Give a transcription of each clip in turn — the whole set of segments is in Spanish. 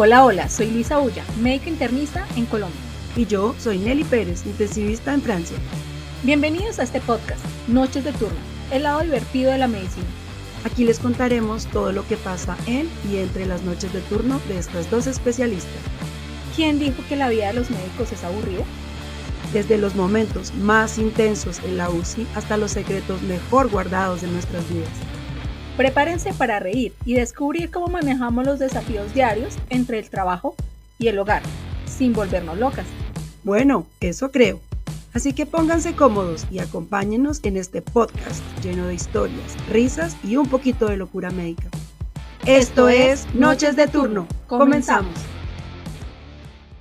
Hola, hola, soy Luisa Ulla, médica internista en Colombia. Y yo soy Nelly Pérez, intensivista en Francia. Bienvenidos a este podcast, Noches de Turno, el lado divertido de la medicina. Aquí les contaremos todo lo que pasa en y entre las noches de turno de estas dos especialistas. ¿Quién dijo que la vida de los médicos es aburrida? Desde los momentos más intensos en la UCI hasta los secretos mejor guardados de nuestras vidas. Prepárense para reír y descubrir cómo manejamos los desafíos diarios entre el trabajo y el hogar, sin volvernos locas. Bueno, eso creo. Así que pónganse cómodos y acompáñenos en este podcast lleno de historias, risas y un poquito de locura médica. Esto es Noches de Turno. Comenzamos.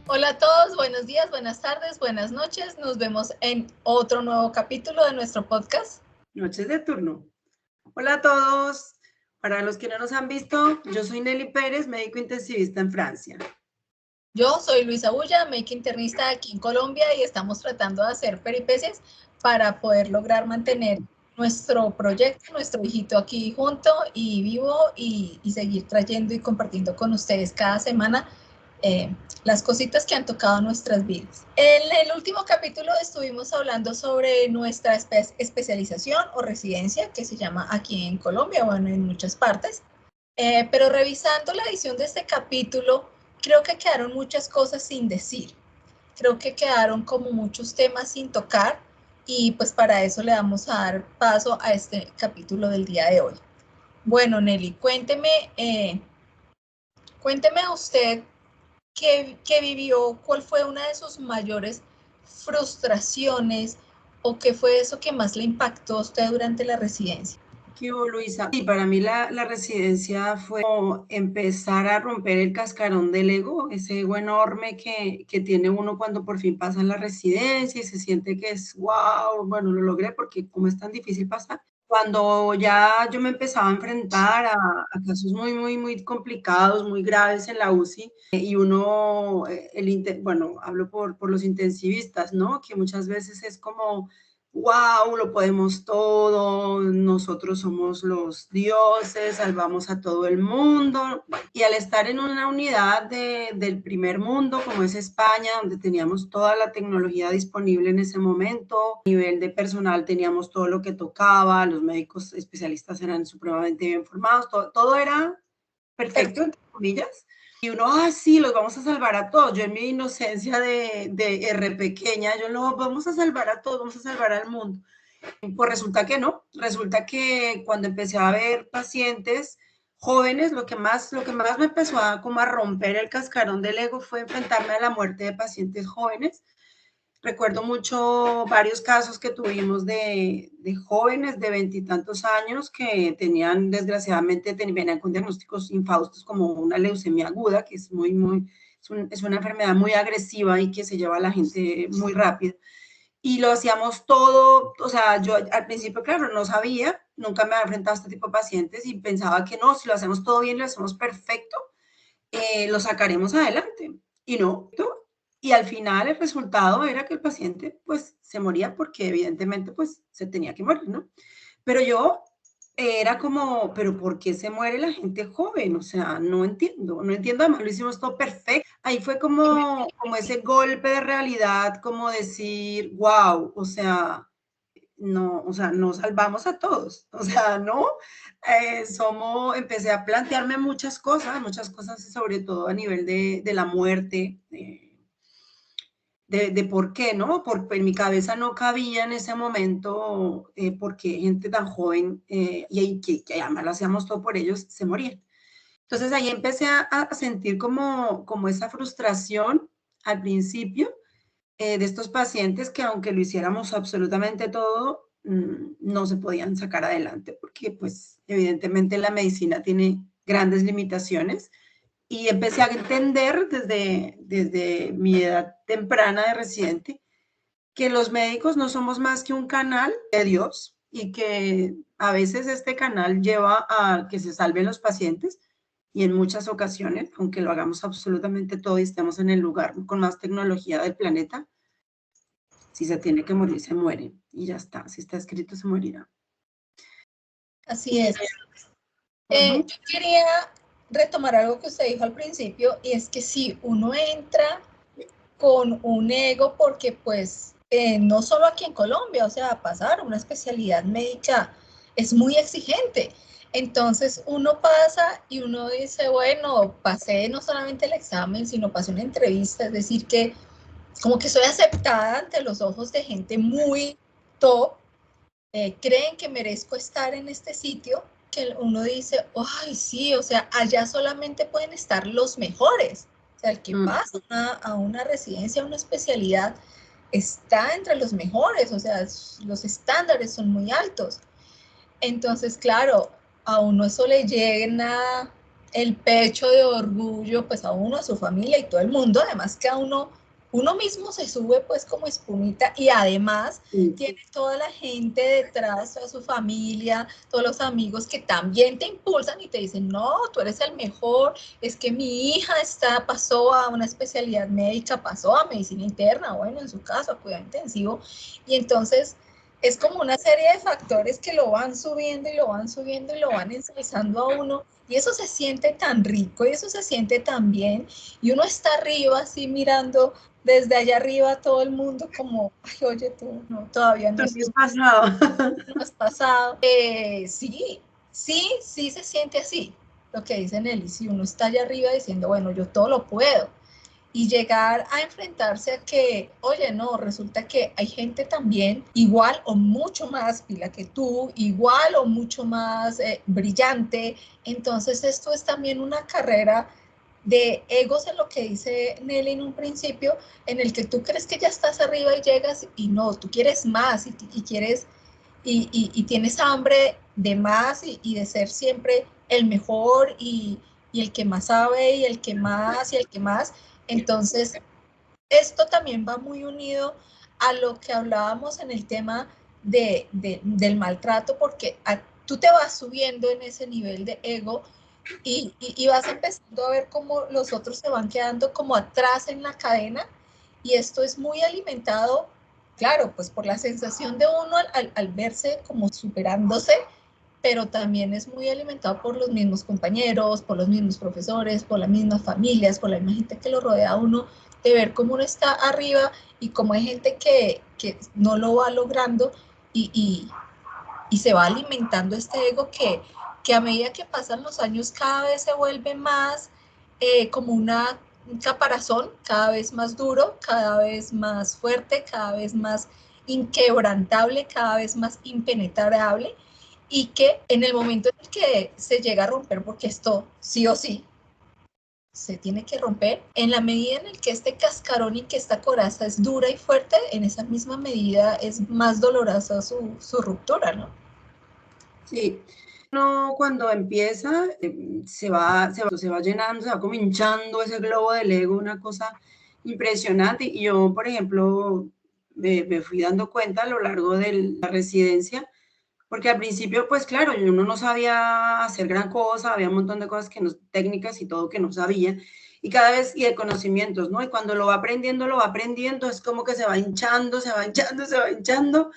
Hola a todos, buenos días, buenas tardes, buenas noches. Nos vemos en otro nuevo capítulo de nuestro podcast. Noches de Turno. Hola a todos. Para los que no nos han visto, yo soy Nelly Pérez, médico intensivista en Francia. Yo soy Luisa Ulla, médica internista aquí en Colombia y estamos tratando de hacer peripecias para poder lograr mantener nuestro proyecto, nuestro hijito aquí junto y vivo y seguir trayendo y compartiendo con ustedes cada semana las cositas que han tocado nuestras vidas. En el último capítulo estuvimos hablando sobre nuestra especialización o residencia, que se llama aquí en Colombia, bueno, en muchas partes. Pero revisando la edición de este capítulo, creo que quedaron muchas cosas sin decir. Creo que quedaron como muchos temas sin tocar y pues para eso le vamos a dar paso a este capítulo del día de hoy. Bueno, Nelly, cuénteme a usted qué vivió, cuál fue una de sus mayores frustraciones o qué fue eso que más le impactó a usted durante la residencia. ¿Qué hubo, Luisa? Sí, para mí la residencia fue como empezar a romper el cascarón del ego, ese ego enorme que tiene uno cuando por fin pasa en la residencia y se siente que es, wow, bueno, lo logré porque como es tan difícil pasar. Cuando ya yo me empezaba a enfrentar a casos muy complicados, muy graves en la UCI, y uno, bueno, hablo por los intensivistas, ¿no? Que muchas veces es como, wow, lo podemos todo, nosotros somos los dioses, salvamos a todo el mundo. Y al estar en una unidad del primer mundo, como es España, donde teníamos toda la tecnología disponible en ese momento, a nivel de personal teníamos todo lo que tocaba, los médicos especialistas eran supremamente bien formados, todo era perfecto, entre comillas. Y uno, sí, los vamos a salvar a todos. Yo en mi inocencia de R pequeña, yo no, vamos a salvar a todos, vamos a salvar al mundo. Pues resulta que no, resulta que cuando empecé a ver pacientes jóvenes, lo que más me empezó como a romper el cascarón del ego fue enfrentarme a la muerte de pacientes jóvenes. Recuerdo mucho varios casos que tuvimos de jóvenes de 20 y tantos años que tenían, desgraciadamente, venían con diagnósticos infaustos como una leucemia aguda, que es es una enfermedad muy agresiva y que se lleva a la gente muy rápido. Y lo hacíamos todo, o sea, yo al principio, claro, no sabía, nunca me había enfrentado a este tipo de pacientes y pensaba que no, si lo hacemos todo bien, lo hacemos perfecto, lo sacaremos adelante. Y no, y al final el resultado era que el paciente pues se moría porque evidentemente pues se tenía que morir, ¿no? Pero yo era como, pero ¿por qué se muere la gente joven? O sea, no entiendo, además lo hicimos todo perfecto. Ahí fue como ese golpe de realidad, como decir, wow, o sea, no salvamos a todos, o sea, no, empecé a plantearme muchas cosas, sobre todo a nivel de la muerte, de por qué, ¿no? Porque en mi cabeza no cabía en ese momento por qué gente tan joven y que además lo hacíamos todo por ellos, se morían. Entonces ahí empecé a sentir como esa frustración al principio de estos pacientes que aunque lo hiciéramos absolutamente todo, no se podían sacar adelante porque pues evidentemente la medicina tiene grandes limitaciones y empecé a entender desde mi edad temprana de residente que los médicos no somos más que un canal de Dios y que a veces este canal lleva a que se salven los pacientes y en muchas ocasiones, aunque lo hagamos absolutamente todo y estemos en el lugar con más tecnología del planeta, si se tiene que morir, se muere y ya está. Si está escrito, se morirá. Así es. Yo quería retomar algo que usted dijo al principio, y es que si uno entra con un ego, porque pues no solo aquí en Colombia, o sea, pasar una especialidad médica es muy exigente. Entonces uno pasa y uno dice, bueno, pasé no solamente el examen, sino pasé una entrevista, es decir, que como que soy aceptada ante los ojos de gente muy top, creen que merezco estar en este sitio, que uno dice, ay, sí, o sea, allá solamente pueden estar los mejores. O sea, el que pasa a una residencia, a una especialidad, está entre los mejores, o sea, los estándares son muy altos. Entonces, claro, a uno eso le llena el pecho de orgullo, pues a uno, a su familia y todo el mundo, además que a uno mismo se sube pues como espumita y además tiene toda la gente detrás, toda su familia, todos los amigos que también te impulsan y te dicen, no, tú eres el mejor, es que mi hija pasó a una especialidad médica, pasó a medicina interna, bueno, en su caso, a cuidado intensivo, y entonces es como una serie de factores que lo van subiendo y lo van subiendo y lo van ensalzando a uno, y eso se siente tan rico y eso se siente tan bien, y uno está arriba así mirando desde allá arriba a todo el mundo como, ay, oye tú, no, todavía no Tú has no has pasado. no has pasado. Sí, sí se siente así, lo que dice Nelly, si uno está allá arriba diciendo, bueno, yo todo lo puedo, y llegar a enfrentarse a que, oye, no, resulta que hay gente también igual o mucho más pila que tú, igual o mucho más brillante. Entonces esto es también una carrera de egos, en lo que dice Nelly en un principio, en el que tú crees que ya estás arriba y llegas y no, tú quieres más y quieres y tienes hambre de más y de ser siempre el mejor y el que más sabe y el que más y el que más. Entonces, esto también va muy unido a lo que hablábamos en el tema del maltrato, porque tú te vas subiendo en ese nivel de ego y vas empezando a ver cómo los otros se van quedando como atrás en la cadena, y esto es muy alimentado, claro, pues por la sensación de uno al verse como superándose, pero también es muy alimentado por los mismos compañeros, por los mismos profesores, por las mismas familias, por la misma gente que lo rodea a uno, de ver cómo uno está arriba y cómo hay gente que no lo va logrando y se va alimentando este ego que a medida que pasan los años cada vez se vuelve más como un caparazón, cada vez más duro, cada vez más fuerte, cada vez más inquebrantable, cada vez más impenetrable, y que en el momento en el que se llega a romper, porque esto sí o sí se tiene que romper, en la medida en el que este cascarón y que esta coraza es dura y fuerte, en esa misma medida es más dolorosa su ruptura, ¿no? Sí, no, cuando empieza se va llenando, se va como hinchando ese globo del ego, una cosa impresionante. Y yo, por ejemplo, me fui dando cuenta a lo largo de la residencia, porque al principio, pues claro, uno no sabía hacer gran cosa, había un montón de cosas que no, técnicas y todo que no sabía, y cada vez, y de conocimientos, ¿no? Y cuando lo va aprendiendo, es como que se va hinchando, se va hinchando, se va hinchando,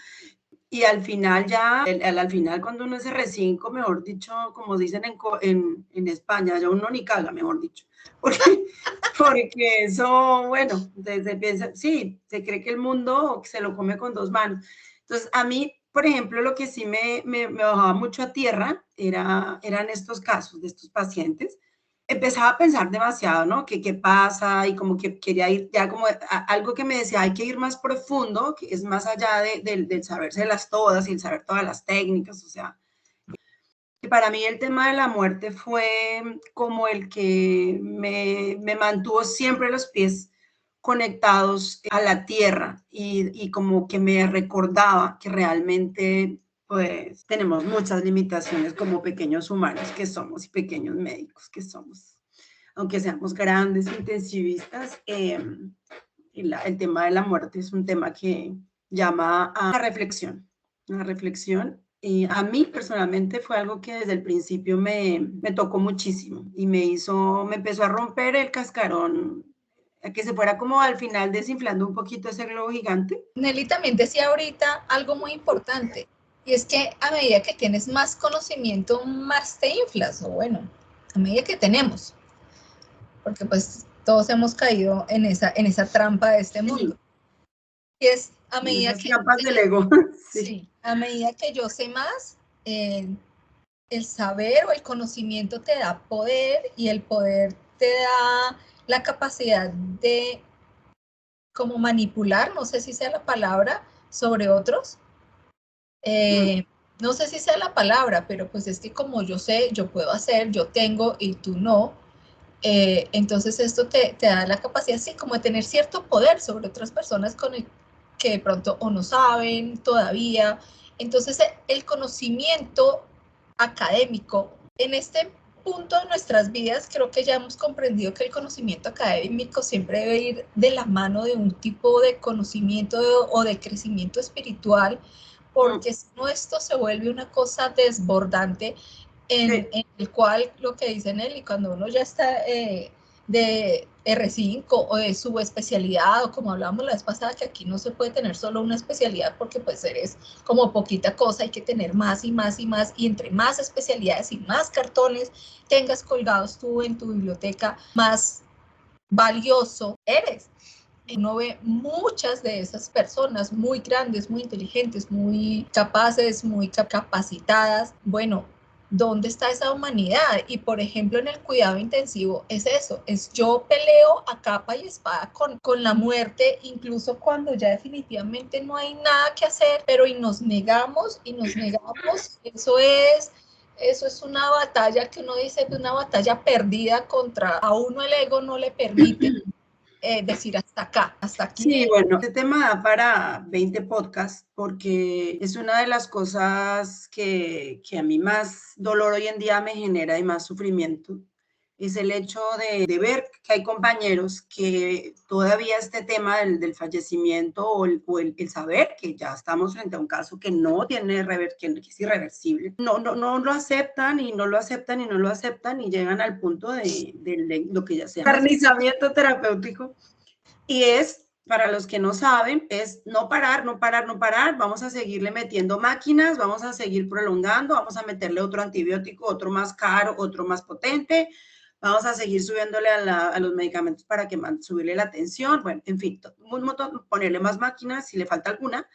y al final ya, al final cuando uno es R5, mejor dicho, como dicen en España, ya uno ni caga, mejor dicho. Porque eso, bueno, se piensa, sí, se cree que el mundo se lo come con dos manos. Entonces, a mí, por ejemplo, lo que sí me bajaba mucho a tierra eran estos casos de estos pacientes. Empezaba a pensar demasiado, ¿no? ¿Qué pasa? Y como que quería ir ya como algo que me decía, hay que ir más profundo, que es más allá del sabérselas todas y el saber todas las técnicas, o sea. Y para mí el tema de la muerte fue como el que me mantuvo siempre los pies conectados a la tierra y como que me recordaba que realmente pues tenemos muchas limitaciones como pequeños humanos que somos y pequeños médicos que somos, aunque seamos grandes intensivistas. El tema de la muerte es un tema que llama a la reflexión. Y a mí personalmente fue algo que desde el principio me tocó muchísimo y me empezó a romper el cascarón, a que se fuera como al final desinflando un poquito ese globo gigante. Nelly también decía ahorita algo muy importante, y es que a medida que tienes más conocimiento, más te inflas, o bueno, a medida que tenemos, porque pues todos hemos caído en esa trampa de este mundo. Y es a medida Esas trampas del ego. Sí, a medida que yo sé más, el saber o el conocimiento te da poder, y el poder te da la capacidad de como manipular, no sé si sea la palabra, sobre otros. No sé si sea la palabra, pero pues es que como yo sé, yo puedo hacer, yo tengo y tú no. Entonces esto te da la capacidad, sí, como de tener cierto poder sobre otras personas con el que de pronto o no saben todavía. Entonces el conocimiento académico en este punto de nuestras vidas, creo que ya hemos comprendido que el conocimiento académico siempre debe ir de la mano de un tipo de conocimiento o de crecimiento espiritual, porque si no, esto se vuelve una cosa desbordante en el cual lo que dice Nelly, cuando uno ya está de R5 o de subespecialidad, o como hablábamos la vez pasada, que aquí no se puede tener solo una especialidad porque pues eres como poquita cosa, hay que tener más y más y más, y entre más especialidades y más cartones tengas colgados tú en tu biblioteca, más valioso eres. Uno ve muchas de esas personas muy grandes, muy inteligentes, muy capaces, muy capacitadas. Bueno, ¿dónde está esa humanidad? Y por ejemplo, en el cuidado intensivo es eso, es yo peleo a capa y espada con la muerte, incluso cuando ya definitivamente no hay nada que hacer, pero y nos negamos, eso es una batalla que uno dice, es una batalla perdida contra, a uno el ego no le permite decir hasta acá, hasta aquí. Sí, bueno, este tema da para 20 podcasts porque es una de las cosas que a mí más dolor hoy en día me genera y más sufrimiento. Es el hecho de ver que hay compañeros que todavía este tema del fallecimiento o el saber que ya estamos frente a un caso que no tiene que es irreversible, no lo aceptan y no lo aceptan y no lo aceptan, y llegan al punto de lo que ya sea encarnizamiento terapéutico. Y es, para los que no saben, es no parar, vamos a seguirle metiendo máquinas, vamos a seguir prolongando, vamos a meterle otro antibiótico, otro más caro, otro más potente, vamos a seguir subiéndole a los medicamentos para subirle la tensión, bueno, en fin, un montón, ponerle más máquinas si le falta alguna,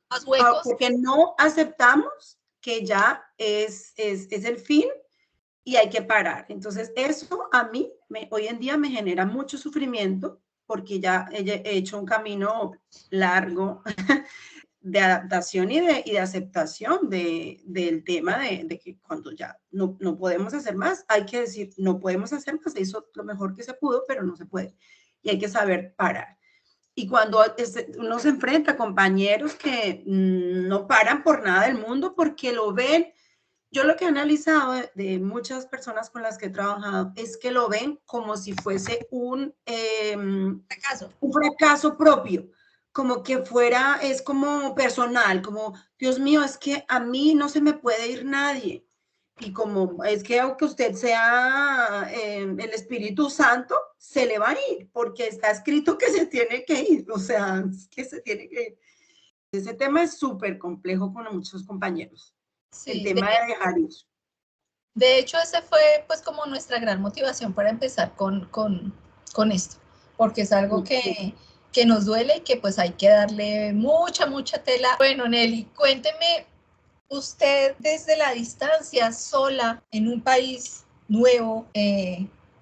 más huecos. porque no aceptamos que ya es el fin y hay que parar. Entonces, eso a mí hoy en día me genera mucho sufrimiento porque ya he hecho un camino largo de adaptación y de aceptación del tema de que cuando ya no podemos hacer más, hay que decir, no podemos hacer más, se hizo lo mejor que se pudo, pero no se puede. Y hay que saber parar. Y cuando uno se enfrenta a compañeros que no paran por nada del mundo porque lo ven. Yo lo que he analizado de muchas personas con las que he trabajado es que lo ven como si fuese un fracaso propio, como que es como personal, como, Dios mío, es que a mí no se me puede ir nadie. Y como es que aunque usted sea el Espíritu Santo, se le va a ir, porque está escrito que se tiene que ir, o sea, que se tiene que ir. Ese tema es súper complejo con muchos compañeros. Sí, el tema de dejar ir. De hecho, ese fue pues como nuestra gran motivación para empezar con esto, porque es algo que nos duele y que pues hay que darle mucha tela. Bueno, Nelly, cuénteme, usted desde la distancia, sola, en un país nuevo,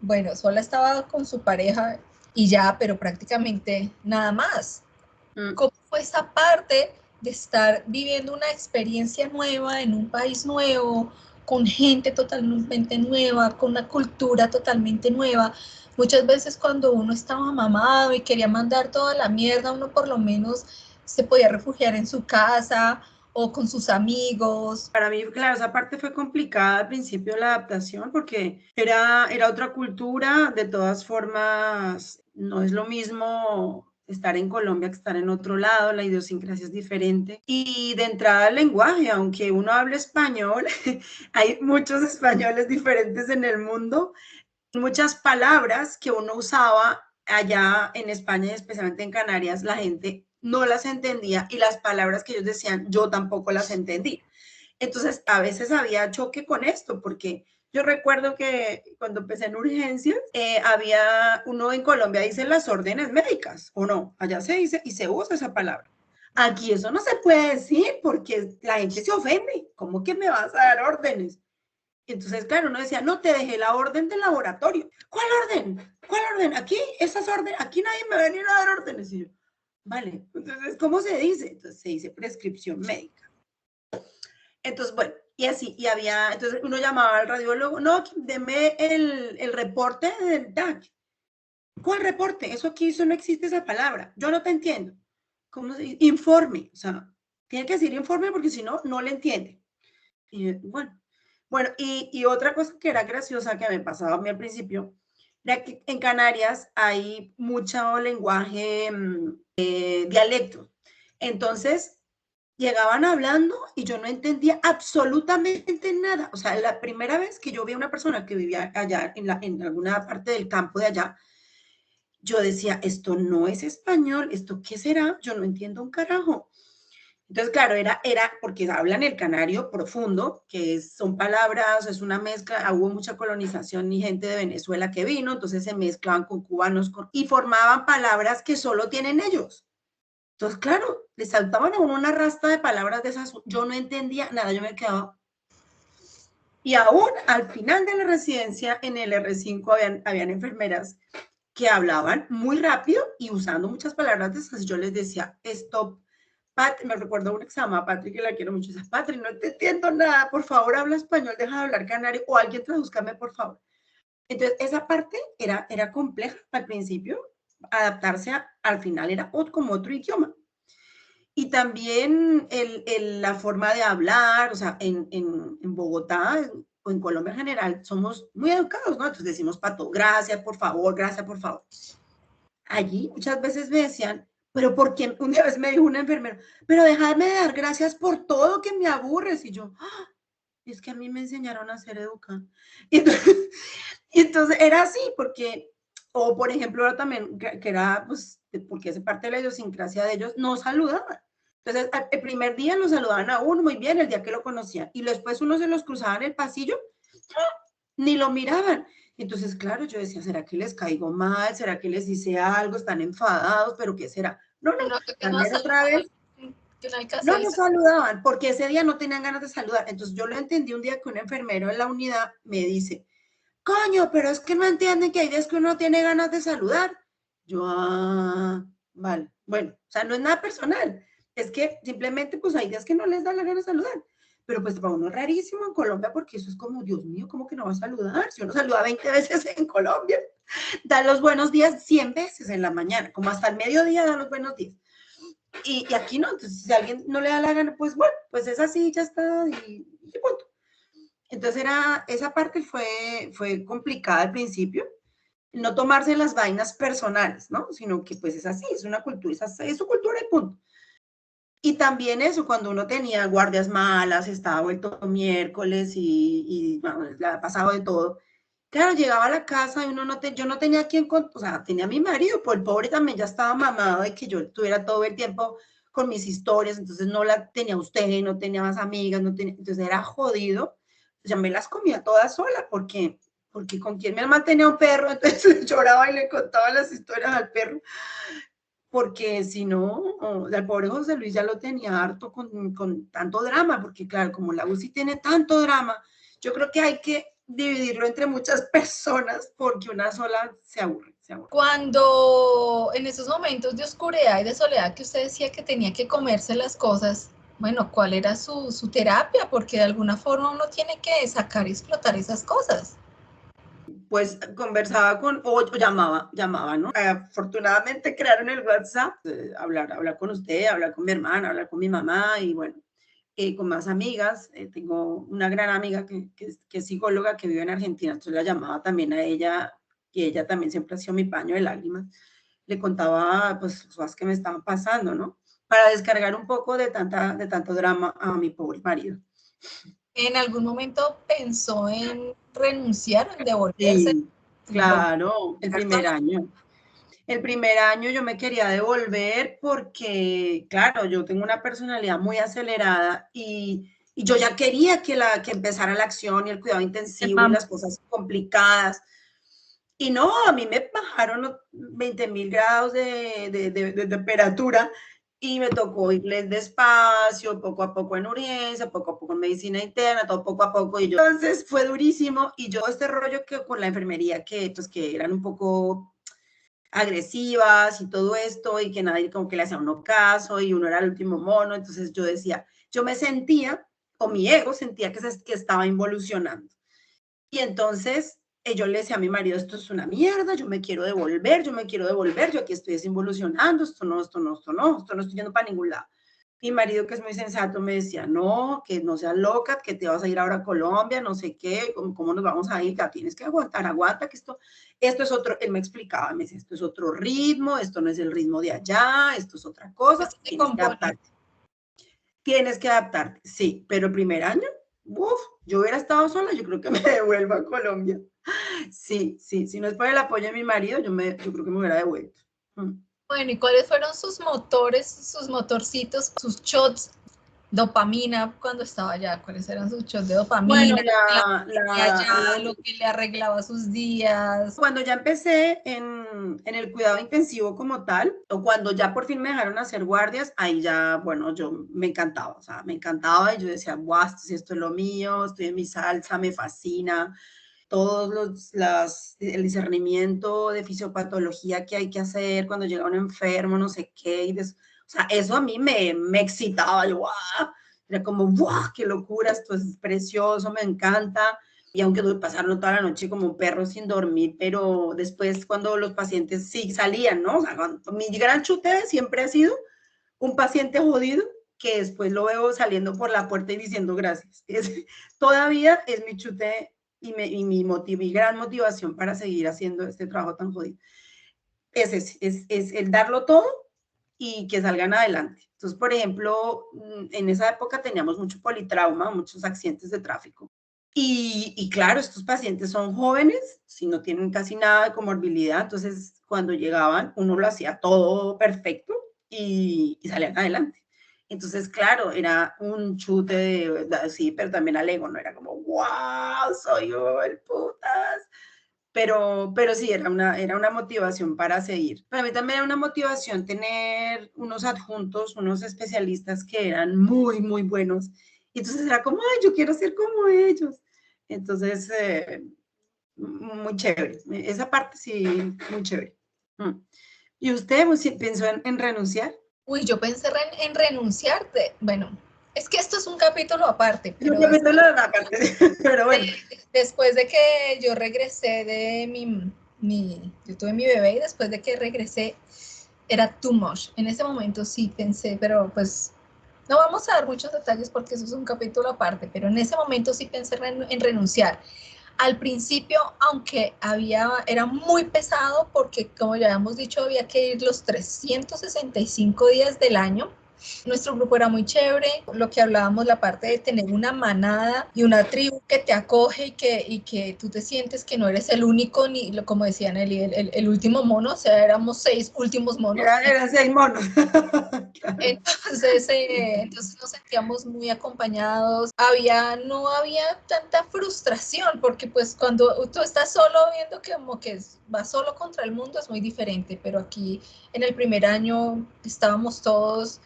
bueno, sola estaba con su pareja y ya, pero prácticamente nada más. ¿Cómo fue esa parte de estar viviendo una experiencia nueva en un país nuevo, con gente totalmente nueva, con una cultura totalmente nueva? Muchas veces cuando uno estaba mamado y quería mandar toda la mierda, uno por lo menos se podía refugiar en su casa o con sus amigos. Para mí, claro, esa parte fue complicada al principio, la adaptación, porque era otra cultura. De todas formas, no es lo mismo estar en Colombia que estar en otro lado, la idiosincrasia es diferente. Y de entrada el lenguaje, aunque uno hable español, hay muchos españoles diferentes en el mundo. Muchas palabras que uno usaba allá en España y especialmente en Canarias, la gente no las entendía, y las palabras que ellos decían, yo tampoco las entendí. Entonces, a veces había choque con esto, porque Yo recuerdo que cuando empecé en urgencias, había uno en Colombia, dice las órdenes médicas, ¿o no? Allá se dice y se usa esa palabra. Aquí eso no se puede decir porque la gente se ofende. ¿Cómo que me vas a dar órdenes? Entonces, claro, uno decía, no, te dejé la orden del laboratorio. ¿Cuál orden? ¿Cuál orden? Aquí, esas órdenes, aquí nadie me va a venir a dar órdenes. Y yo, vale, entonces, ¿cómo se dice? Entonces se dice prescripción médica. Entonces, bueno, y así, y había, entonces uno llamaba al radiólogo, no, deme el reporte del DAC. ¿Cuál reporte? Eso aquí, eso no existe esa palabra. Yo no te entiendo. ¿Cómo se dice? Informe. O sea, tiene que decir informe porque si no, no le entiende. Y bueno, y otra cosa que era graciosa que me pasaba a mí al principio, era que en Canarias hay mucho lenguaje, dialecto. Entonces, llegaban hablando y yo no entendía absolutamente nada. O sea, la primera vez que yo vi a una persona que vivía allá en alguna parte del campo de allá, yo decía, esto no es español, ¿esto qué será? Yo no entiendo un carajo. Entonces, claro, era porque hablan el canario profundo, que son palabras, es una mezcla, hubo mucha colonización y gente de Venezuela que vino, entonces se mezclaban con cubanos y formaban palabras que solo tienen ellos. Entonces, claro, les saltaban a uno una rasta de palabras de esas, yo no entendía nada, yo me quedaba. Y aún al final de la residencia, en el R5 habían enfermeras que hablaban muy rápido y usando muchas palabras de esas. Yo les decía, stop. Pat, me recuerdo una que se llama Patrick, que la quiero mucho. Dice, Patrick, no te entiendo nada, por favor, habla español, deja de hablar canario, o alguien tradúzcame, por favor. Entonces, esa parte era compleja al principio, adaptarse al final era como otro idioma. Y también la forma de hablar, o sea, en Bogotá o en Colombia en general, somos muy educados, ¿no? Entonces decimos pato, gracias, por favor, gracias, por favor. Allí muchas veces me decían, pero ¿por qué? Una vez me dijo una enfermera, pero déjame de dar gracias por todo, que me aburres. Y yo, es que a mí me enseñaron a ser educada. Y entonces era así, porque, o por ejemplo, ahora también, que era, pues, porque hace parte de la idiosincrasia de ellos, no saludaban. Entonces, el primer día lo saludaban a uno muy bien, el día que lo conocían, y después uno se los cruzaba en el pasillo, ni lo miraban. Entonces, claro, yo decía, ¿será que les caigo mal? ¿Será que les hice algo? ¿Están enfadados? ¿Pero qué será? No, también otra vez. No saludaban, porque ese día no tenían ganas de saludar. Entonces, yo lo entendí un día que un enfermero en la unidad me dice, coño, pero es que no entienden que hay días que uno tiene ganas de saludar. Yo, vale. Bueno, o sea, no es nada personal. Es que simplemente, pues hay días que no les da la gana de saludar. Pero pues para uno es rarísimo en Colombia porque eso es como, Dios mío, ¿cómo que no va a saludar? Si uno saluda 20 veces en Colombia, da los buenos días 100 veces en la mañana, como hasta el mediodía da los buenos días. Y aquí no, entonces si a alguien no le da la gana, pues bueno, pues es así, ya está, y punto. Entonces esa parte fue complicada al principio, no tomarse las vainas personales, ¿no? Sino que pues es así, es una cultura, es su cultura y punto. Y también eso, cuando uno tenía guardias malas, estaba vuelto miércoles y bueno, le ha pasado de todo. Claro, llegaba a la casa y yo no tenía quien, o sea, tenía a mi marido, pues el pobre también ya estaba mamado de que yo estuviera todo el tiempo con mis historias, entonces no la tenía usted, no tenía más amigas, entonces era jodido. Ya me las comía todas sola, porque con quien me mantenía un perro, entonces lloraba y le contaba las historias al perro, porque si no, el pobre José Luis ya lo tenía harto con tanto drama, porque claro, como la UCI tiene tanto drama, yo creo que hay que dividirlo entre muchas personas porque una sola se aburre. Cuando en esos momentos de oscuridad y de soledad que usted decía que tenía que comerse las cosas, bueno, ¿cuál era su terapia? Porque de alguna forma uno tiene que sacar y explotar esas cosas. Pues conversaba o llamaba, ¿no? Afortunadamente crearon el WhatsApp, hablar con usted, hablar con mi hermana, hablar con mi mamá y bueno, con más amigas. Tengo una gran amiga que es psicóloga que vive en Argentina, entonces la llamaba también a ella y ella también siempre ha sido mi paño de lágrimas. Le contaba pues las cosas que me estaban pasando, ¿no? Para descargar un poco de tanto drama a mi pobre marido. ¿En algún momento pensó en renunciar, en devolverse? Sí, claro, el primer año. El primer año yo me quería devolver porque, claro, yo tengo una personalidad muy acelerada y Y yo ya quería que empezara la acción y el cuidado intensivo y las cosas complicadas. Y no, a mí me bajaron 20.000 grados de temperatura y me tocó irles despacio, poco a poco en urgencia, poco a poco en medicina interna, todo poco a poco. Y yo, entonces fue durísimo. Y yo este rollo que con la enfermería, que eran un poco agresivas y todo esto, y que nadie como que le hacía uno caso, y uno era el último mono. Entonces yo decía, yo me sentía, o mi ego sentía que estaba involucionando. Y entonces yo le decía a mi marido, esto es una mierda, yo me quiero devolver, yo aquí estoy desinvolucionando, esto no estoy yendo para ningún lado. Mi marido, que es muy sensato, me decía, no, que no seas loca, que te vas a ir ahora a Colombia, no sé qué, cómo nos vamos a ir, ya tienes que aguantar, aguanta, que esto es otro, él me explicaba, me decía, esto es otro ritmo, esto no es el ritmo de allá, esto es otra cosa, tienes que adaptarte, sí, pero el primer año, yo hubiera estado sola, yo creo que me devuelvo a Colombia. Sí, si no es por el apoyo de mi marido, yo creo que me hubiera devuelto. Bueno, ¿y cuáles fueron sus motores, sus motorcitos, sus shots? Dopamina cuando estaba allá, ¿cuáles eran sus shots de dopamina? Bueno, lo que le arreglaba sus días. Cuando ya empecé en el cuidado intensivo como tal, o cuando ya por fin me dejaron hacer guardias, ahí ya, bueno, yo me encantaba, o sea, me encantaba y yo decía, guau, esto es lo mío, estoy en mi salsa, me fascina. Todos el discernimiento de fisiopatología que hay que hacer cuando llega un enfermo, no sé qué, o sea, eso a mí me excitaba, yo, ¡guau! Era como, ¡guau! ¡Qué locura! Esto es precioso, me encanta. Y aunque pasaron toda la noche como un perro sin dormir, pero después cuando los pacientes sí salían, ¿no? O sea, mi gran chute siempre ha sido un paciente jodido que después lo veo saliendo por la puerta y diciendo gracias. Todavía es mi chute y mi gran motivación para seguir haciendo este trabajo tan jodido. Es el darlo todo y que salgan adelante. Entonces, por ejemplo, en esa época teníamos mucho politrauma, muchos accidentes de tráfico. Y claro, estos pacientes son jóvenes, si no tienen casi nada de comorbilidad, entonces cuando llegaban uno lo hacía todo perfecto y salían adelante. Entonces, claro, era un chute sí, pero también al ego, no era como, wow, soy yo el putas. Pero sí, era una motivación para seguir. Para mí también era una motivación tener unos adjuntos, unos especialistas que eran muy, muy buenos. Y entonces era como, ay, yo quiero ser como ellos. Entonces, muy chévere. Esa parte sí, muy chévere. ¿Y usted pensó en renunciar? Uy, yo pensé en renunciar. Bueno, es que esto es un capítulo aparte. Pero un capítulo aparte, pero bueno. Después de que yo regresé yo tuve mi bebé y después de que regresé, era too much. En ese momento sí pensé, pero pues no vamos a dar muchos detalles porque eso es un capítulo aparte, pero en ese momento sí pensé en renunciar. Al principio, aunque era muy pesado porque, como ya habíamos dicho, había que ir los 365 días del año. Nuestro grupo era muy chévere, lo que hablábamos, la parte de tener una manada y una tribu que te acoge y que tú te sientes que no eres el único, ni como decían el último mono, o sea, éramos 6 últimos monos. Eran 6 monos. Entonces nos sentíamos muy acompañados. No había tanta frustración, porque pues cuando tú estás solo viendo que como que vas solo contra el mundo es muy diferente, pero aquí en el primer año estábamos todos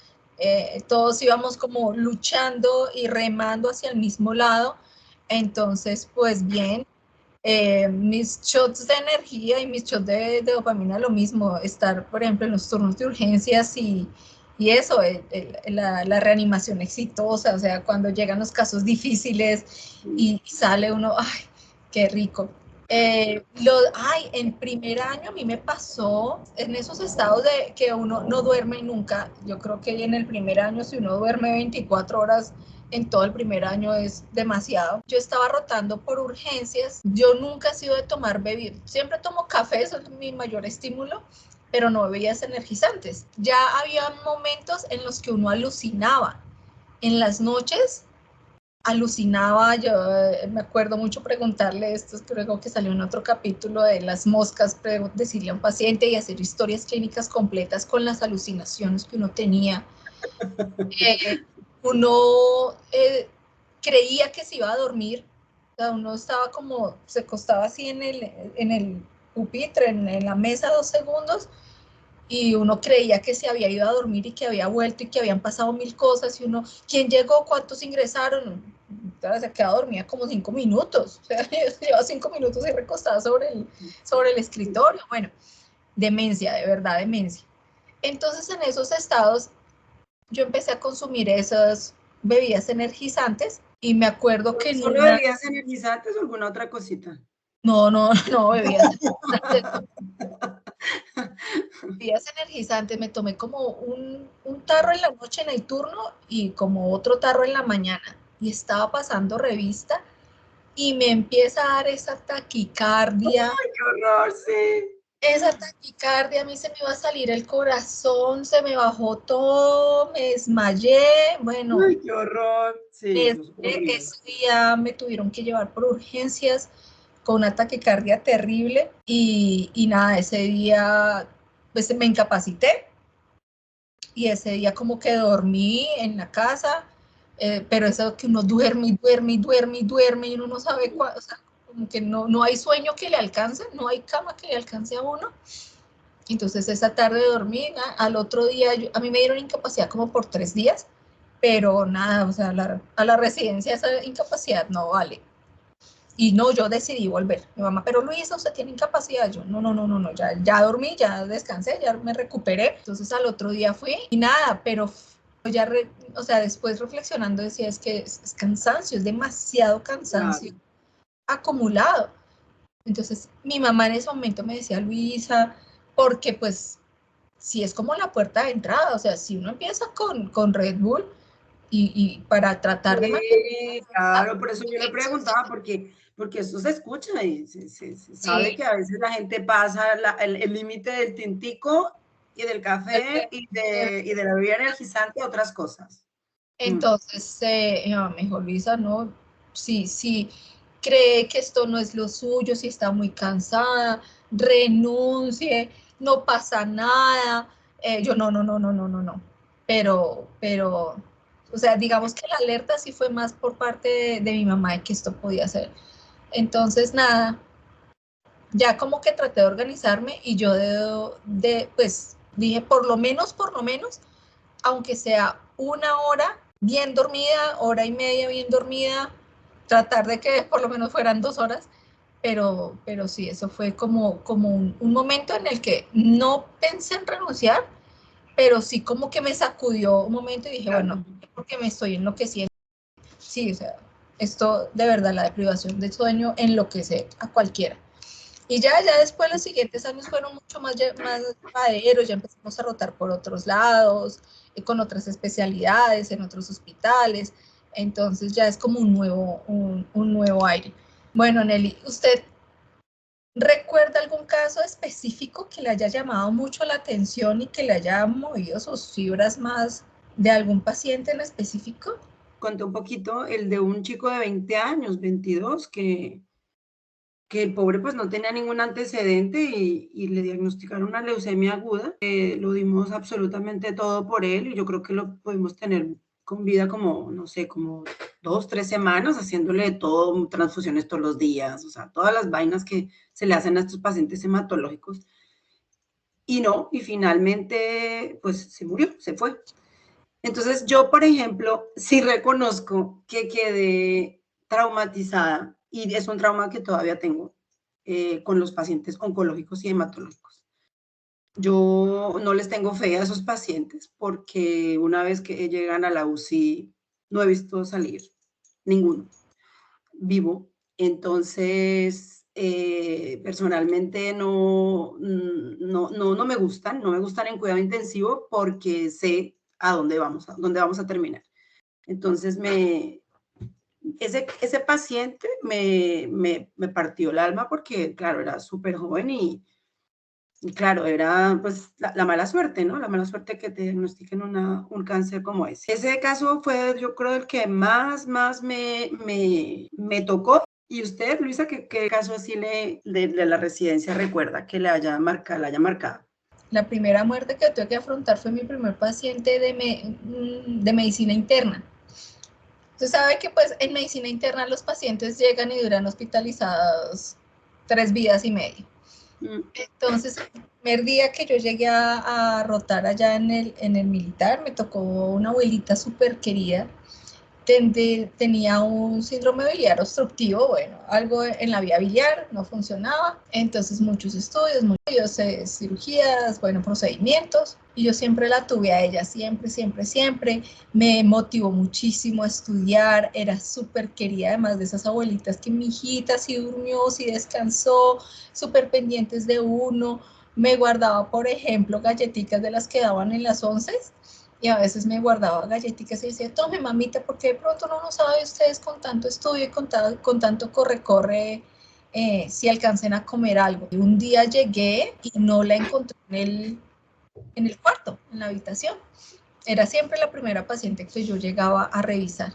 íbamos como luchando y remando hacia el mismo lado. Entonces, pues bien, mis shots de energía y mis shots de dopamina, lo mismo, estar, por ejemplo, en los turnos de urgencias y eso, la reanimación exitosa, o sea, cuando llegan los casos difíciles y sale uno, ¡ay, qué rico! En primer año a mí me pasó en esos estados de que uno no duerme nunca. Yo creo que en el primer año, si uno duerme 24 horas en todo el primer año, es demasiado. Yo estaba rotando por urgencias. Yo nunca he sido de tomar bebidas. Siempre tomo café, eso es mi mayor estímulo, pero no bebidas energizantes. Ya había momentos en los que uno alucinaba. En las noches alucinaba, yo me acuerdo mucho preguntarle esto, creo que salió en otro capítulo de las moscas, decirle a un paciente y hacer historias clínicas completas con las alucinaciones que uno tenía. creía que se iba a dormir, o sea, uno estaba como, se acostaba así en el pupitre, en la mesa 2 segundos, y uno creía que se había ido a dormir y que había vuelto y que habían pasado 1000 cosas, y uno, ¿quién llegó? ¿Cuántos ingresaron? Entonces, se quedaba dormida como 5 minutos, o sea, llevaba 5 minutos y recostada sobre el escritorio. Bueno, demencia, de verdad, demencia. Entonces, en esos estados, yo empecé a consumir esas bebidas energizantes y me acuerdo que en ¿Solo una... bebidas energizantes o alguna otra cosita? No, bebidas energizantes. Bebidas energizantes, me tomé como un tarro en la noche en el turno y como otro tarro en la mañana. Y estaba pasando revista y me empieza a dar esa taquicardia. ¡Ay, qué horror, sí! Esa taquicardia, a mí se me iba a salir el corazón, se me bajó todo, me desmayé. Bueno, ¡Ay, qué horror! Sí, eso es horrible. ese día me tuvieron que llevar por urgencias con una taquicardia terrible y nada, ese día pues me incapacité y ese día como que dormí en la casa, pero eso que uno duerme y duerme y duerme y duerme y uno no sabe cuál, o sea, como que no hay sueño que le alcance, no hay cama que le alcance a uno. Entonces esa tarde dormí, al otro día a mí me dieron incapacidad como por 3 días, pero nada, o sea, a la residencia esa incapacidad no vale. Y no, yo decidí volver. Mi mamá, pero Luisa, usted tiene incapacidad. Yo, no, ya dormí, ya descansé, ya me recuperé. Entonces al otro día fui y nada, pero ya, o sea, después reflexionando decía, es que es cansancio, es demasiado cansancio Claro. acumulado. Entonces mi mamá en ese momento me decía, Luisa, porque pues si es como la puerta de entrada, o sea, si uno empieza con Red Bull y para tratar de mantener... Sí, claro, por eso yo le preguntaba, porque eso se escucha y se sabe Sí, que a veces la gente pasa el límite del tintico y del café y de la bebida energizante a otras cosas. entonces me dijo, Luisa, no, si cree que esto no es lo suyo, si está muy cansada, renuncie, no pasa nada. Yo, no. Pero, o sea, digamos que la alerta sí fue más por parte de mi mamá de que esto podía ser. Entonces, nada, ya como que traté de organizarme y yo pues dije, por lo menos, aunque sea 1 hora bien dormida, hora y media bien dormida, tratar de que por lo menos fueran 2 horas, pero sí, eso fue como un momento en el que no pensé en renunciar, pero sí como que me sacudió un momento y dije, bueno, Claro. porque me estoy enloqueciendo. Sí, o sea, esto de verdad, la deprivación de sueño enloquece a cualquiera. Y ya después los siguientes años fueron mucho más llevaderos, ya empezamos a rotar por otros lados, con otras especialidades, en otros hospitales, entonces ya es como un nuevo aire. Bueno, Nelly, ¿usted recuerda algún caso específico que le haya llamado mucho la atención y que le haya movido sus fibras más de algún paciente en específico? Conté un poquito el de un chico de 20 años, 22, que el pobre pues no tenía ningún antecedente y le diagnosticaron una leucemia aguda. Lo dimos absolutamente todo por él y yo creo que lo pudimos tener con vida como, no sé, como 2, 3 semanas, haciéndole todo, transfusiones todos los días, o sea, todas las vainas que se le hacen a estos pacientes hematológicos. Y no, y finalmente pues se murió, se fue. Entonces yo, por ejemplo, sí reconozco que quedé traumatizada y es un trauma que todavía tengo con los pacientes oncológicos y hematológicos. Yo no les tengo fe a esos pacientes porque una vez que llegan a la UCI no he visto salir ninguno vivo. Entonces, personalmente no me gustan, no me gustan en cuidado intensivo porque sé a dónde vamos a terminar. Entonces, ese paciente me partió el alma porque, claro, era súper joven y, claro, era pues la mala suerte, ¿no? La mala suerte que te diagnostiquen un cáncer como ese. Ese caso fue, yo creo, el que más me tocó. ¿Y usted, Luisa, qué caso así de la residencia recuerda que le haya marcado? La primera muerte que tuve que afrontar fue mi primer paciente de medicina interna. Usted sabe que pues en medicina interna los pacientes llegan y duran hospitalizados 3 días y medio. Entonces, el primer día que yo llegué a rotar allá en el militar, me tocó una abuelita súper querida. Tenía un síndrome biliar obstructivo, bueno, algo en la vía biliar no funcionaba, entonces muchos estudios, muchas cirugías, bueno, procedimientos, y yo siempre la tuve a ella, siempre, siempre, siempre, me motivó muchísimo a estudiar, era súper querida, además de esas abuelitas que mi hijita sí durmió, sí descansó, súper pendientes de uno, me guardaba, por ejemplo, galletitas de las que daban en las 11, y a veces me guardaba galletitas y decía, tome mamita, porque de pronto no sabe ustedes con tanto estudio y con tanto corre, si alcancen a comer algo. Y un día llegué y no la encontré en el cuarto, en la habitación. Era siempre la primera paciente que yo llegaba a revisar.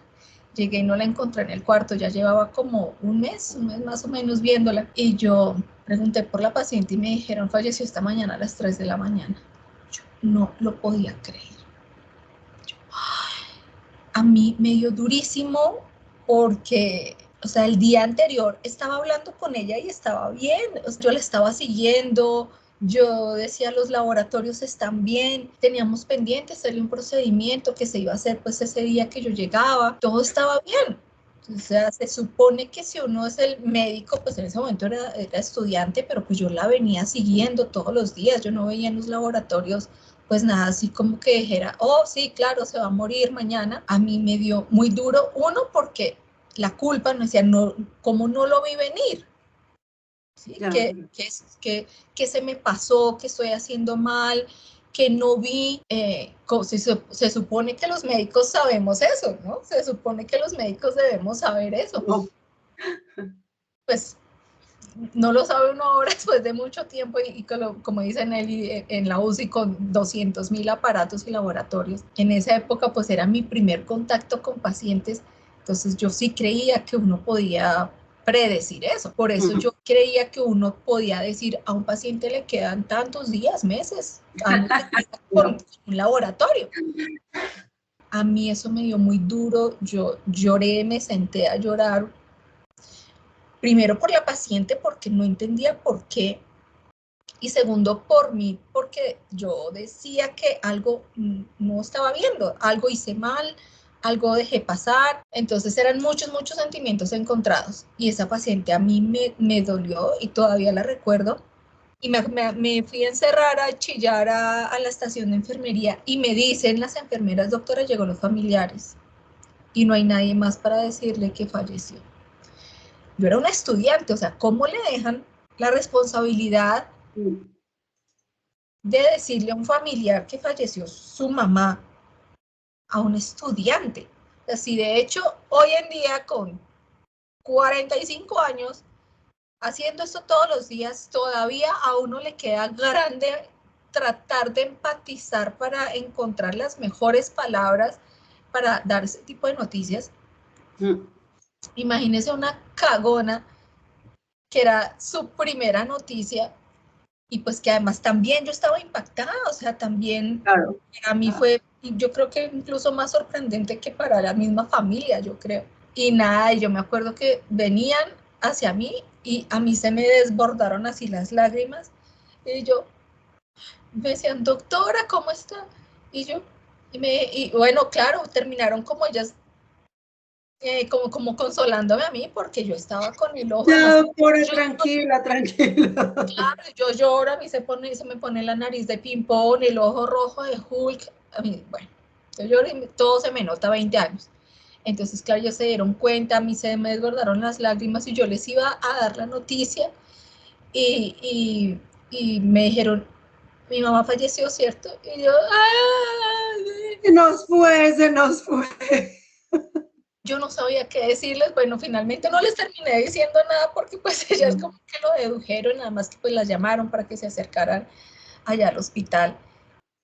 Llegué y no la encontré en el cuarto, ya llevaba como un mes más o menos viéndola. Y yo pregunté por la paciente y me dijeron, falleció esta mañana a las 3 de la mañana. Yo no lo podía creer. A mí me dio durísimo porque, o sea, el día anterior estaba hablando con ella y estaba bien, o sea, yo la estaba siguiendo, yo decía los laboratorios están bien, teníamos pendiente hacerle un procedimiento que se iba a hacer pues ese día que yo llegaba, todo estaba bien. O sea, se supone que si uno es el médico, pues en ese momento era estudiante, pero pues yo la venía siguiendo todos los días, yo no veía en los laboratorios pues nada, así como que dijera, oh, sí, claro, se va a morir mañana. A mí me dio muy duro, uno, porque la culpa, me decía, no, ¿cómo no lo vi venir? ¿Sí? Claro. ¿Qué se me pasó? ¿Qué estoy haciendo mal? Que no vi, se supone que los médicos sabemos eso, ¿no? Se supone que los médicos debemos saber eso. No. Pues no lo sabe uno ahora después de mucho tiempo y como dicen él, en la UCI con 200.000 aparatos y laboratorios. En esa época pues era mi primer contacto con pacientes, entonces yo sí creía que uno podía predecir eso. Por eso yo creía que uno podía decir a un paciente le quedan tantos días, meses, años con un laboratorio. A mí eso me dio muy duro, yo lloré, me senté a llorar. Primero por la paciente porque no entendía por qué, y segundo por mí porque yo decía que algo no estaba viendo, algo hice mal, algo dejé pasar, entonces eran muchos sentimientos encontrados y esa paciente a mí me dolió y todavía la recuerdo y me fui a encerrar a chillar a la estación de enfermería y me dicen las enfermeras, doctora, llegó los familiares y no hay nadie más para decirle que falleció. Yo era una estudiante, o sea, ¿cómo le dejan la responsabilidad de decirle a un familiar que falleció su mamá a un estudiante? Así de hecho, hoy en día con 45 años, haciendo esto todos los días, todavía a uno le queda grande tratar de empatizar para encontrar las mejores palabras para dar ese tipo de noticias. Imagínese una cagona que era su primera noticia y pues que además también yo estaba impactada, o sea, también claro, a mí fue, yo creo que incluso más sorprendente que para la misma familia, yo creo. Y nada, yo me acuerdo que venían hacia mí y a mí se me desbordaron así las lágrimas y yo, me decían, doctora, ¿cómo está? Y yo, y bueno, claro, terminaron como ellas como consolándome a mí porque yo estaba con el ojo. Ya, Además, doctora, tranquila. claro, yo lloro, a mí se me pone la nariz de ping-pong, el ojo rojo de Hulk. A mí, bueno, yo lloro y todo se me nota 20 años. Entonces, claro, ellos se dieron cuenta, a mí se me desbordaron las lágrimas y yo les iba a dar la noticia y me dijeron, mi mamá falleció, ¿cierto? Y yo, ¡ay! Se nos fue. Yo no sabía qué decirles, bueno, finalmente no les terminé diciendo nada porque pues ellas como que lo dedujeron, nada más que pues las llamaron para que se acercaran allá al hospital.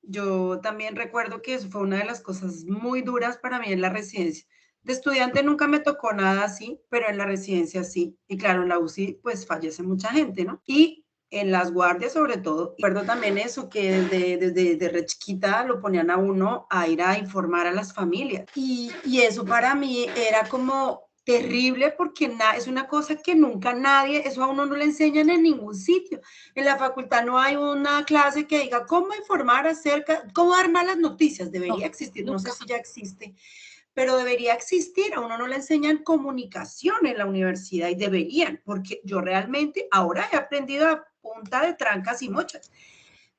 Yo también recuerdo que eso fue una de las cosas muy duras para mí en la residencia. De estudiante nunca me tocó nada así, pero en la residencia sí. Y claro, en la UCI pues fallece mucha gente, ¿no? Y en las guardias sobre todo. Recuerdo también eso, que desde re chiquita lo ponían a uno a ir a informar a las familias. Y eso para mí era como terrible porque es una cosa que nunca nadie, eso a uno no le enseñan en ningún sitio. En la facultad no hay una clase que diga cómo informar acerca, cómo dar malas noticias. Debería existir, no sé si ya existe, pero debería existir. A uno no le enseñan comunicación en la universidad y deberían, porque yo realmente ahora he aprendido a punta de trancas y mochas.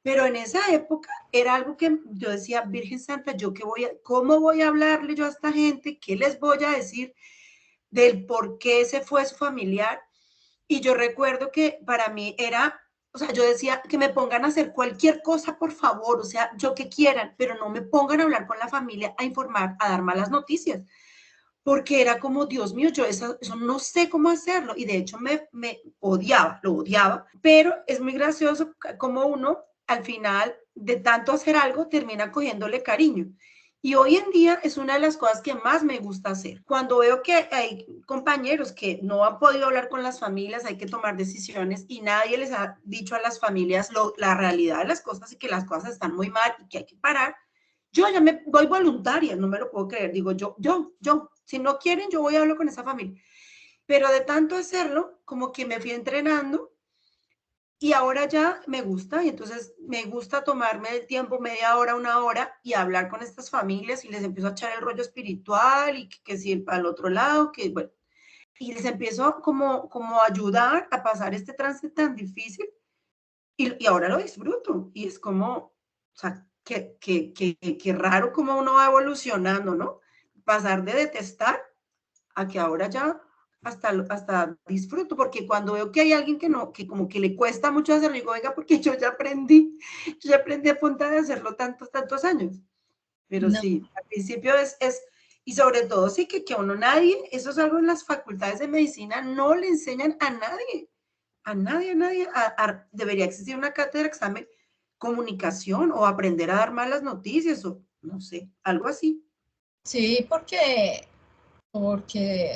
Pero en esa época era algo que yo decía, Virgen Santa, ¿yo cómo voy a hablarle yo a esta gente? ¿Qué les voy a decir del por qué se fue su familiar? Y yo recuerdo que para mí era, o sea, yo decía que me pongan a hacer cualquier cosa, por favor, o sea, yo que quieran, pero no me pongan a hablar con la familia, a informar, a dar malas noticias, porque era como, Dios mío, yo eso no sé cómo hacerlo, y de hecho me odiaba, lo odiaba, pero es muy gracioso como uno, al final, de tanto hacer algo, termina cogiéndole cariño. Y hoy en día es una de las cosas que más me gusta hacer. Cuando veo que hay compañeros que no han podido hablar con las familias, hay que tomar decisiones y nadie les ha dicho a las familias la realidad de las cosas y que las cosas están muy mal y que hay que parar. Yo ya me voy voluntaria, no me lo puedo creer. Digo, si no quieren, yo voy a hablar con esa familia. Pero de tanto hacerlo, como que me fui entrenando y ahora ya me gusta, y entonces me gusta tomarme el tiempo, media hora, una hora, y hablar con estas familias y les empiezo a echar el rollo espiritual y que si al otro lado, que bueno, y les empiezo como a ayudar a pasar este trance tan difícil y ahora lo disfruto y es como, o sea, que raro como uno va evolucionando, ¿no? Pasar de detestar a que ahora ya hasta disfruto, porque cuando veo que hay alguien que no, que como que le cuesta mucho hacerlo, digo, venga, porque yo ya aprendí a punta de hacerlo tantos años. Pero No, sí, al principio y sobre todo sí que a uno nadie, eso es algo en las facultades de medicina, no le enseñan a nadie, debería existir una cátedra examen comunicación o aprender a dar malas noticias o no sé, algo así. sí, porque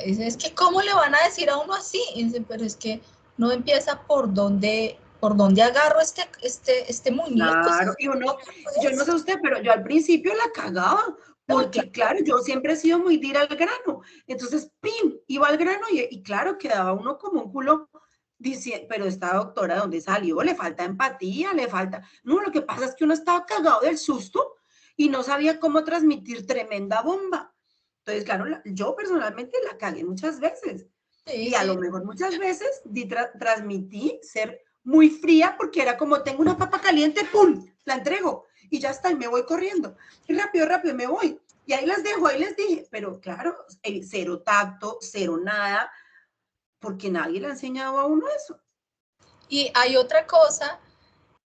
es que ¿cómo le van a decir a uno así? Y dice, pero es que no empieza por dónde agarro este muñeco. Claro, y uno, yo no sé usted, pero yo al principio la cagaba, No, porque claro, yo siempre he sido muy de ir al grano. Entonces, ¡pim! Iba al grano y claro, quedaba uno como un culo diciendo, pero esta doctora, ¿dónde salió? Le falta empatía, le falta. No, lo que pasa es que uno estaba cagado del susto y no sabía cómo transmitir tremenda bomba. Entonces, claro, yo personalmente la cagué muchas veces. sí, Y a lo sí, mejor muchas veces transmití ser muy fría porque era como tengo una papa caliente, ¡pum! La entrego y ya está, y me voy corriendo. Y rápido, rápido, me voy. Y ahí las dejo, ahí les dije, pero claro, cero tacto, cero nada, porque nadie le ha enseñado a uno eso. y hay otra cosa,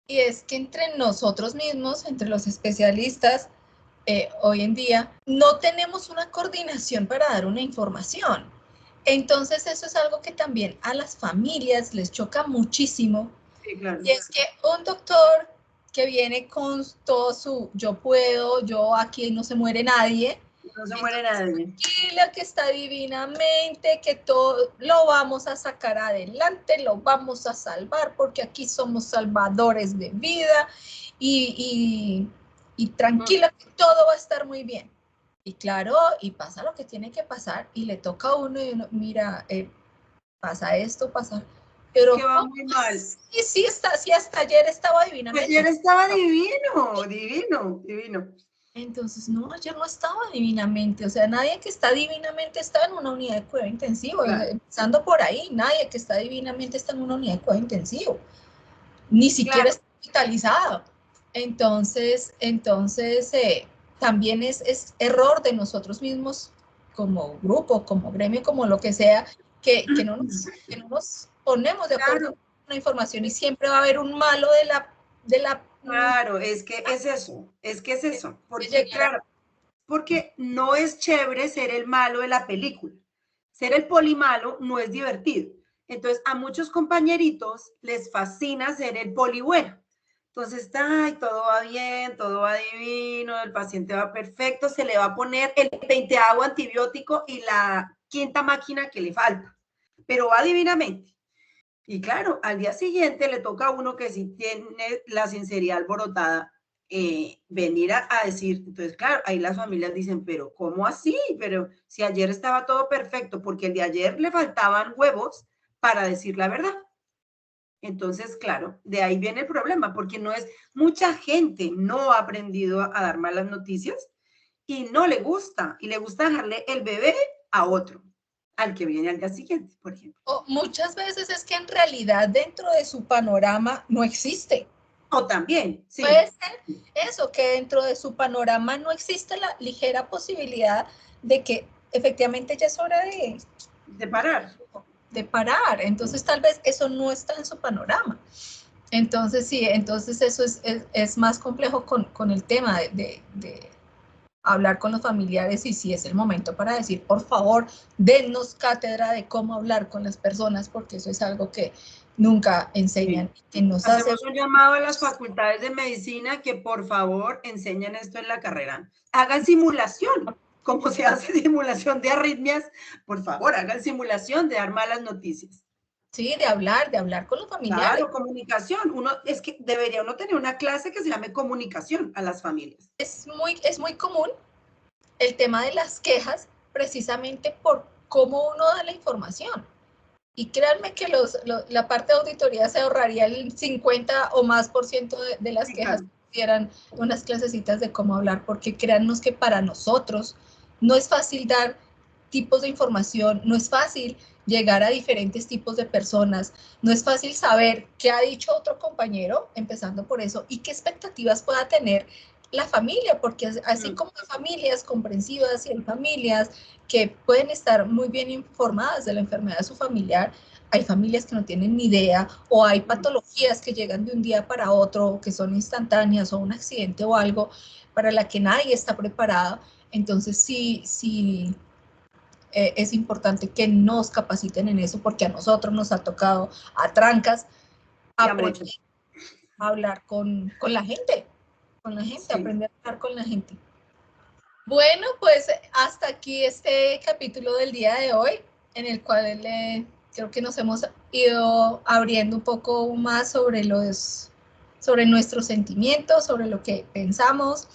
y es que entre nosotros mismos, entre los especialistas, hoy en día, no tenemos una coordinación para dar una información. Entonces, eso es algo que también a las familias les choca muchísimo. Sí, claro. Y es que un doctor que viene con todo su yo puedo, yo aquí no se muere nadie, No se muere entonces nadie. tranquila que está divinamente, que todo lo vamos a sacar adelante, lo vamos a salvar, porque aquí somos salvadores de vida y tranquila que todo va a estar muy bien. Y claro, y pasa lo que tiene que pasar y le toca a uno y uno, mira, pasa esto, pasa, Es pero que va muy mal. sí, sí, sí, hasta ayer estaba Ayer divinamente. estaba divino, divino, divino. Entonces, no, ayer no estaba divinamente, o sea, nadie que está divinamente está en una unidad de cuidado intensivo, Claro, empezando por ahí, nadie que está divinamente está en una unidad de cuidado intensivo, ni siquiera claro. está hospitalizado. Entonces también es error de nosotros mismos como grupo, como gremio, como lo que sea, que no nos ponemos de acuerdo Claro, en una información y siempre va a haber un malo de la claro, es que es eso, que porque llegará. claro, porque no es chévere ser el malo de la película. Ser el polimalo no es divertido. Entonces, a muchos compañeritos les fascina ser el poli bueno. Entonces, ay, todo va bien, todo va divino, el paciente va perfecto, se le va a poner el 20º antibiótico y la quinta máquina que le falta, pero va divinamente. Y claro, al día siguiente le toca a uno que sí tiene la sinceridad alborotada, venir a decir, entonces claro, ahí las familias dicen, pero ¿cómo así? Pero si ayer estaba todo perfecto, porque el de ayer le faltaban huevos para decir la verdad. Entonces, claro, de ahí viene el problema, porque no es, mucha gente no ha aprendido a dar malas noticias y no le gusta, y le gusta dejarle el bebé a otro, al que viene al día siguiente, por ejemplo. O muchas veces es que en realidad dentro de su panorama no existe. O también, sí. Puede ser eso, que dentro de su panorama no existe la ligera posibilidad de que efectivamente ya es hora de parar. De parar. Entonces tal vez eso no está en su panorama. Entonces sí, entonces eso es más complejo con el tema de hablar con los familiares y si es el momento para decir, por favor, dennos cátedra de cómo hablar con las personas, porque eso es algo que nunca enseñan. Sí. Que nos Hacemos un llamado a las facultades de medicina que por favor enseñen esto en la carrera. Hagan simulación, como se hace simulación de arritmias, por favor, hagan simulación de dar malas noticias. Sí, de hablar con los familiares. Claro, comunicación. Es que debería uno tener una clase que se llame comunicación a las familias. Es muy común el tema de las quejas, precisamente por cómo uno da la información. Y créanme que la parte de auditoría se ahorraría el 50 o más por ciento de las quejas si eran unas clasecitas de cómo hablar, porque créannos que para nosotros no es fácil dar tipos de información, no es fácil llegar a diferentes tipos de personas, no es fácil saber qué ha dicho otro compañero, empezando por eso, y qué expectativas pueda tener la familia, porque así como hay familias comprensivas y hay familias que pueden estar muy bien informadas de la enfermedad de su familiar, hay familias que no tienen ni idea, o hay patologías que llegan de un día para otro, que son instantáneas, o un accidente o algo para la que nadie está preparado. Entonces sí, es importante que nos capaciten en eso, porque a nosotros nos ha tocado a trancas aprender a hablar con la gente, sí. Aprender a hablar con la gente. Bueno, pues hasta aquí este capítulo del día de hoy, en el cual creo que nos hemos ido abriendo un poco más sobre nuestros sentimientos, sobre lo que pensamos.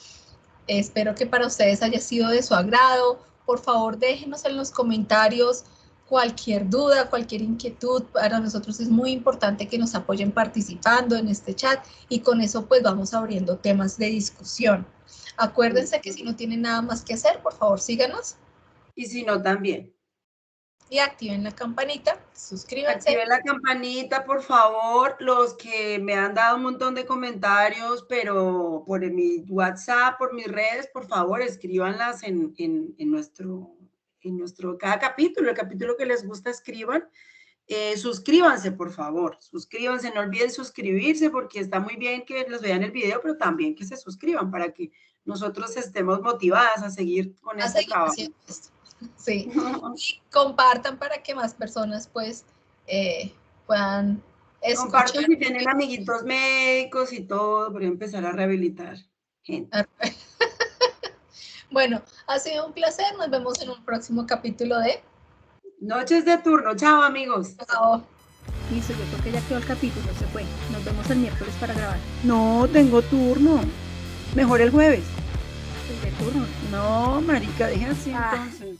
Espero que para ustedes haya sido de su agrado. Por favor, déjenos en los comentarios cualquier duda, cualquier inquietud. Para nosotros es muy importante que nos apoyen participando en este chat y con eso pues vamos abriendo temas de discusión. Acuérdense que si no tienen nada más que hacer, por favor síganos. Y si no, también. Y activen la campanita, suscríbanse. Activen la campanita, por favor. Los que me han dado un montón de comentarios, pero por mi WhatsApp, por mis redes, por favor, escríbanlas en nuestro cada capítulo, el capítulo que les gusta, escriban. Suscríbanse, por favor, suscríbanse, no olviden suscribirse porque está muy bien que los vean el video, pero también que se suscriban para que nosotros estemos motivadas a seguir con este trabajo. Sí, y compartan para que más personas pues puedan escuchar. Compartan si tienen amiguitos médicos y todo, para empezar a rehabilitar gente. Bueno, ha sido un placer, nos vemos en un próximo capítulo de Noches de turno. Chao, amigos. Chao. Listo, yo creo que ya quedó el capítulo, se fue. Nos vemos el miércoles para grabar. No, tengo turno. Mejor el jueves. ¿El de turno? No, marica, deja así entonces.